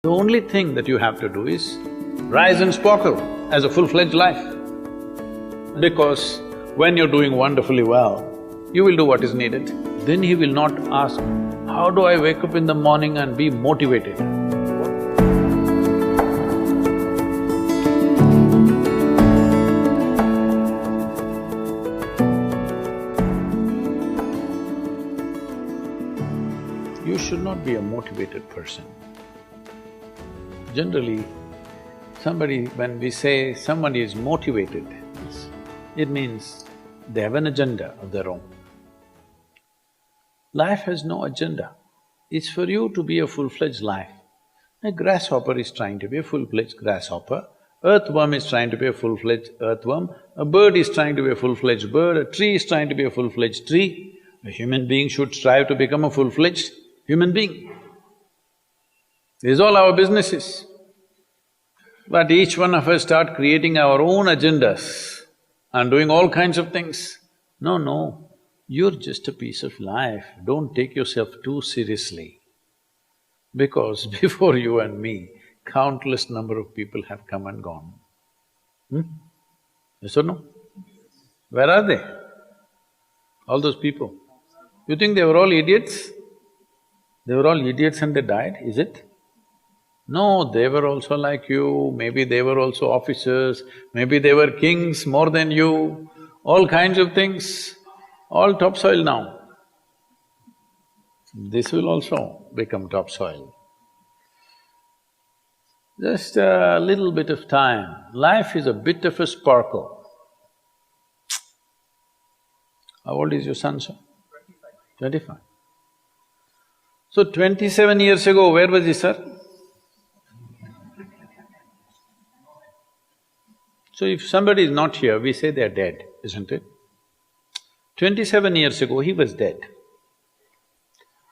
The only thing that you have to do is rise and sparkle as a full-fledged life. Because when you're doing wonderfully well, you will do what is needed. Then he will not ask, how do I wake up in the morning and be motivated? You should not be a motivated person. Generally, when we say somebody is motivated, it means they have an agenda of their own. Life has no agenda. It's for you to be a full-fledged life. A grasshopper is trying to be a full-fledged grasshopper, earthworm is trying to be a full-fledged earthworm, a bird is trying to be a full-fledged bird, a tree is trying to be a full-fledged tree. A human being should strive to become a full-fledged human being. This is all our businesses. But each one of us start creating our own agendas and doing all kinds of things. No, you're just a piece of life, don't take yourself too seriously. Because before you and me, countless number of people have come and gone. Yes or no? Where are they? All those people. You think they were all idiots? They were all idiots and they died, is it? No, they were also like you, maybe they were also officers, maybe they were kings more than you, all kinds of things, all topsoil now. This will also become topsoil. Just a little bit of time, life is a bit of a sparkle. How old is your son, sir? 25. So 27 years ago, where was he, sir? So if somebody is not here, we say they are dead, isn't it? 27 years ago, he was dead.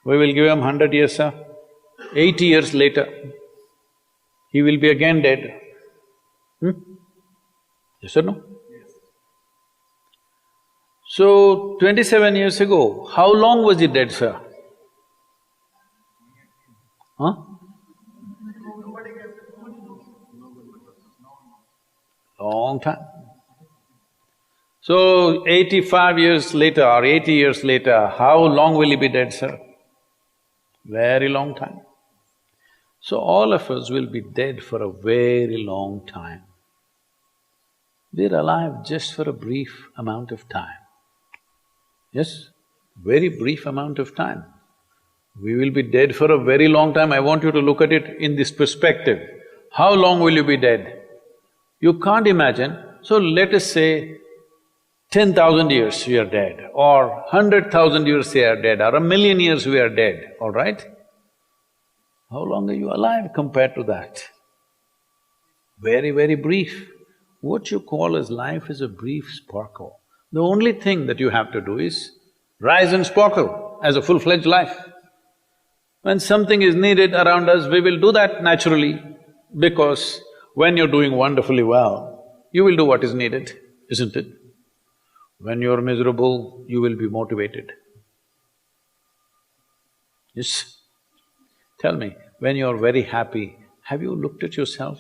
We will give him 100 years, sir. 80 years later, he will be again dead. Yes or no? Yes. So, 27 years ago, how long was he dead, sir? Huh? Long time. So, 85 years later or 80 years later, how long will he be dead, sir? Very long time. So, all of us will be dead for a very long time. We're alive just for a brief amount of time. Yes, very brief amount of time. We will be dead for a very long time. I want you to look at it in this perspective. How long will you be dead? You can't imagine, so let us say 10,000 years we are dead, or 100,000 years we are dead, or 1,000,000 years we are dead, all right? How long are you alive compared to that? Very, very brief. What you call as life is a brief sparkle. The only thing that you have to do is rise and sparkle as a full-fledged life. When something is needed around us, we will do that naturally, because when you're doing wonderfully well, you will do what is needed, isn't it? When you're miserable, you will be motivated. Yes? Tell me, when you're very happy, have you looked at yourself?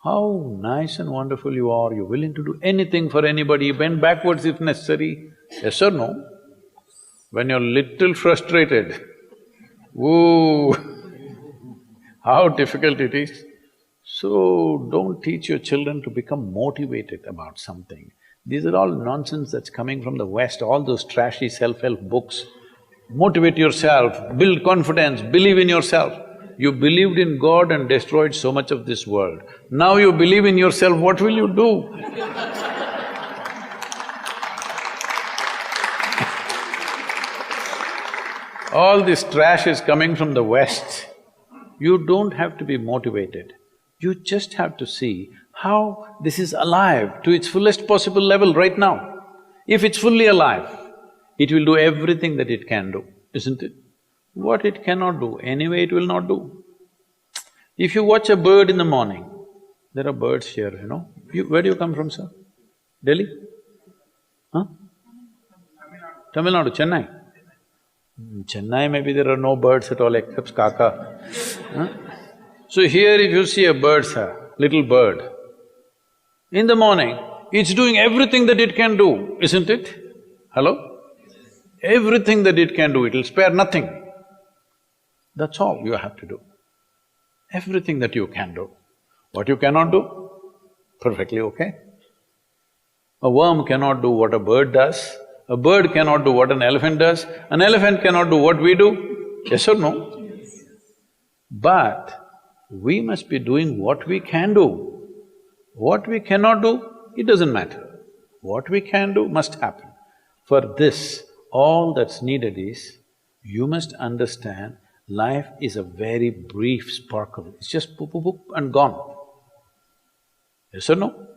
How nice and wonderful you are, you're willing to do anything for anybody, bend backwards if necessary, yes or no? When you're little frustrated, woo, how difficult it is. So, don't teach your children to become motivated about something. These are all nonsense that's coming from the West, all those trashy self-help books. Motivate yourself, build confidence, believe in yourself. You believed in God and destroyed so much of this world. Now you believe in yourself, what will you do? All this trash is coming from the West. You don't have to be motivated. You just have to see how this is alive to its fullest possible level right now. If it's fully alive, it will do everything that it can do, isn't it? What it cannot do, anyway it will not do. If you watch a bird in the morning, there are birds here, you know. Where do you come from, sir? Delhi? Huh? Tamil Nadu, Chennai? In Chennai maybe there are no birds at all except kaka. Huh? So here if you see a bird, sir, little bird, in the morning, it's doing everything that it can do, isn't it? Hello? Everything that it can do, it'll spare nothing. That's all you have to do. Everything that you can do. What you cannot do, perfectly okay. A worm cannot do what a bird does, a bird cannot do what an elephant does, an elephant cannot do what we do, yes or no? But we must be doing what we can do. What we cannot do, it doesn't matter. What we can do must happen. For this, all that's needed is, you must understand life is a very brief sparkle, it's just poop, poop, poop and gone. Yes or no?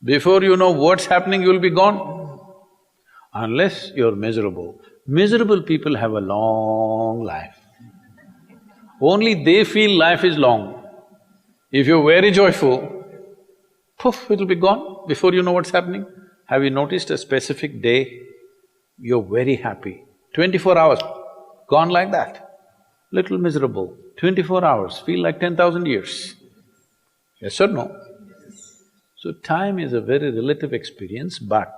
Before you know what's happening, you'll be gone. Unless you're miserable. Miserable people have a long life. Only they feel life is long. If you're very joyful, poof, it'll be gone before you know what's happening. Have you noticed a specific day, you're very happy, 24 hours, gone like that. Little miserable, 24 hours, feel like 10,000 years. Yes or no? So time is a very relative experience, but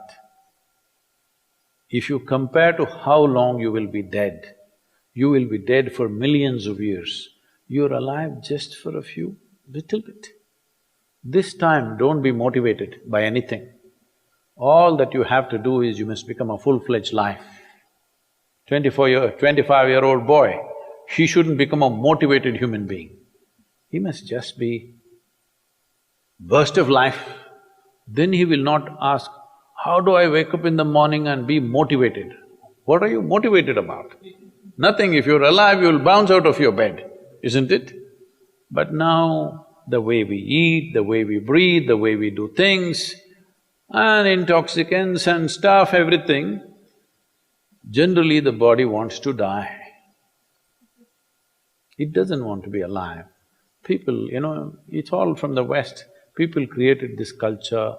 if you compare to how long you will be dead, you will be dead for millions of years. You're alive just for a few, little bit. This time, don't be motivated by anything. All that you have to do is you must become a full-fledged life. 25-year-old boy, he shouldn't become a motivated human being. He must just be burst of life. Then he will not ask, how do I wake up in the morning and be motivated? What are you motivated about? Nothing. If you're alive, you'll bounce out of your bed, isn't it? But now, the way we eat, the way we breathe, the way we do things, and intoxicants and stuff, everything, generally the body wants to die. It doesn't want to be alive. People, it's all from the West. People created this culture,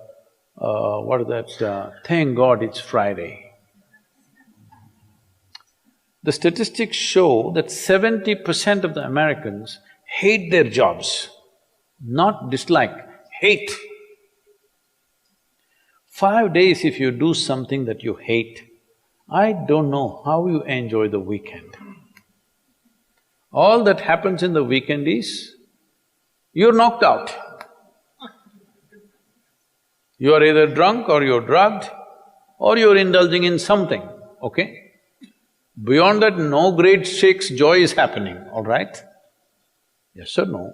what is that, thank God it's Friday. The statistics show that 70% of the Americans hate their jobs, not dislike, hate. 5 days if you do something that you hate, I don't know how you enjoy the weekend. All that happens in the weekend is, you're knocked out. You are either drunk or you're drugged or you're indulging in something, okay? Beyond that, no great shakes joy is happening, all right? Yes or no?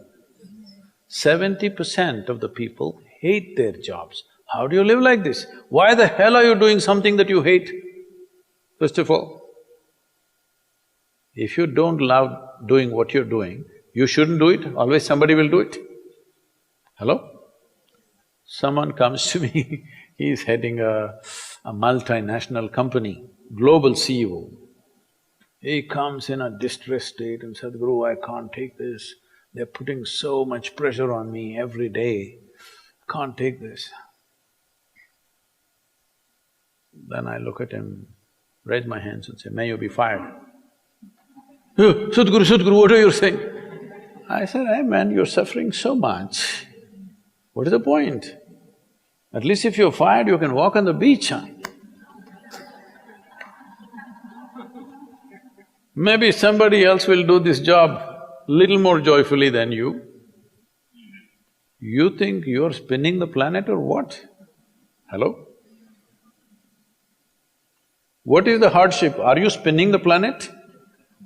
70% of the people hate their jobs. How do you live like this? Why the hell are you doing something that you hate? First of all, if you don't love doing what you're doing, you shouldn't do it, always somebody will do it. Hello? Someone comes to me, he's heading a multinational company, global CEO. He comes in a distressed state and said, Guru, I can't take this. They're putting so much pressure on me every day, can't take this. Then I look at him, raise my hands and say, may you be fired. Oh, Sadhguru, what are you saying? I said, hey man, you're suffering so much. What is the point? At least if you're fired, you can walk on the beach, huh? Maybe somebody else will do this job little more joyfully than you. You think you're spinning the planet or what? Hello? What is the hardship? Are you spinning the planet?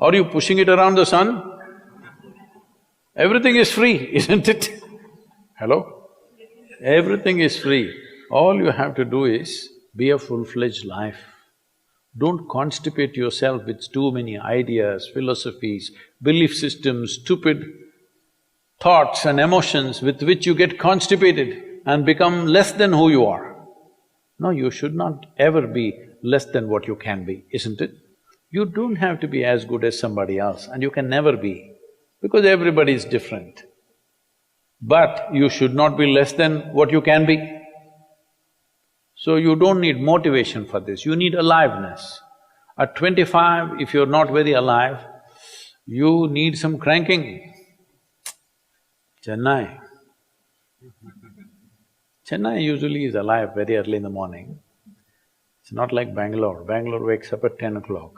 Are you pushing it around the sun? Everything is free, isn't it? Hello? Everything is free. All you have to do is be a full-fledged life. Don't constipate yourself with too many ideas, philosophies, belief systems, stupid thoughts and emotions with which you get constipated and become less than who you are. No, you should not ever be less than what you can be, isn't it? You don't have to be as good as somebody else and you can never be, because everybody is different. But you should not be less than what you can be. So you don't need motivation for this, you need aliveness. At 25, if you're not very alive, you need some cranking. Chennai. Chennai usually is alive very early in the morning. It's not like Bangalore. Bangalore wakes up at 10 o'clock.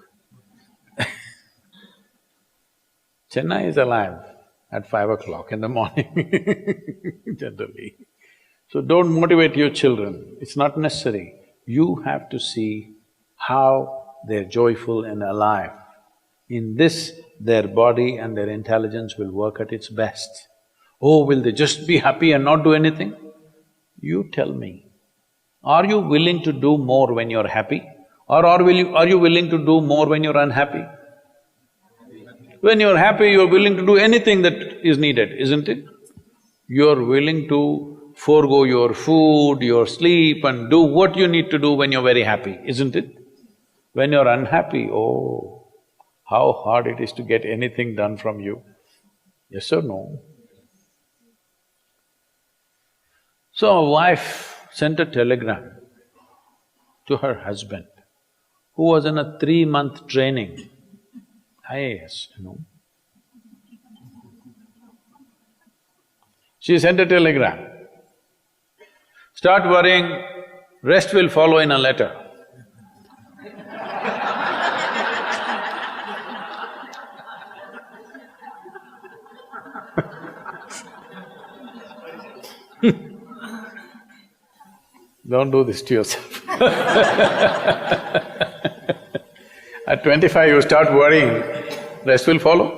Chennai is alive at 5 o'clock in the morning generally. So don't motivate your children, it's not necessary. You have to see how they're joyful and alive. In this, their body and their intelligence will work at its best. Oh, will they just be happy and not do anything? You tell me, are you willing to do more when you're happy? Or are you willing to do more when you're unhappy? When you're happy, you're willing to do anything that is needed, isn't it? You're willing to forego your food, your sleep and do what you need to do when you're very happy, isn't it? When you're unhappy, oh, how hard it is to get anything done from you. Yes or no? So a wife sent a telegram to her husband, who was in a 3-month training, IAS, you know. She sent a telegram, start worrying, rest will follow in a letter. Don't do this to yourself. At 25 you start worrying, rest will follow.